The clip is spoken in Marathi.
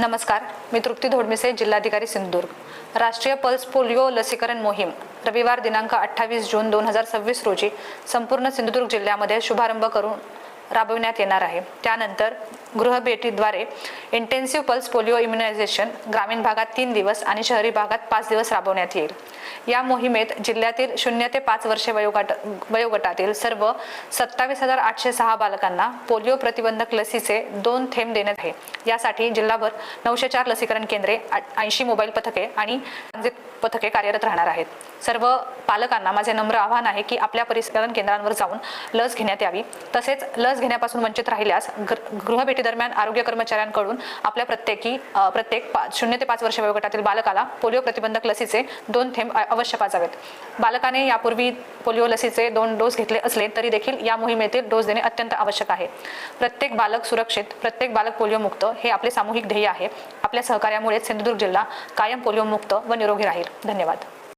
नमस्कार, मी तृप्ती धोडमिसे, जिल्हाधिकारी सिंधुदुर्ग। राष्ट्रीय पल्स पोलिओ लसीकरण मोहीम रविवार दिनांक 28 जून 2026 रोजी संपूर्ण सिंधुदुर्ग जिल्ह्यामध्ये शुभारंभ करून राबविण्यात येणार आहे। त्यानंतर गृहभेटीद्वारे इंटेन्सिव्ह पल्स पोलिओ इम्युनायझेशन ग्रामीण भागात 3 दिवस आणि शहरी भागात 5 दिवस राबवण्यात येईल। या मोहिमेत जिल्ह्यातील 0 ते 5 वर्षे वयोगटातील सर्व 27,806 बालकांना पोलिओ प्रतिबंधक लसीचे 2 थेंब देण्यात आहे। यासाठी जिल्हाभर 904 लसीकरण केंद्रे, 80 मोबाईल पथके आणि ट्रान्झिट पथके कार्यरत राहणार आहेत। सर्व पालकांना माझे नम्र आवाहन आहे की आपल्या लसीकरण केंद्रांवर जाऊन लस घेण्यात यावी। तसेच लस घेण्यापासून वंचित राहिल्यास गृहभेटी दरम्यान आरोग्य कर्मचाऱ्यांकडून आपल्या प्रत्येक 0 ते 5 वर्ष वयोगटातील बालकाला पोलिओ प्रतिबंधक लसीचे 2 थेंब अवश्य पाजावेत। बालकाने यापूर्वी पोलिओ लसीचे 2 डोस घेतले असले तरी देखील या मोहिमेतील डोस देणे अत्यंत आवश्यक आहे। प्रत्येक बालक सुरक्षित, प्रत्येक बालक पोलिओ मुक्त हे आपले सामूहिक ध्येय आहे। आपल्या सहकार्यामुळे सिंधुदुर्ग जिल्हा कायम पोलिओ मुक्त व निरोगी राहील। धन्यवाद।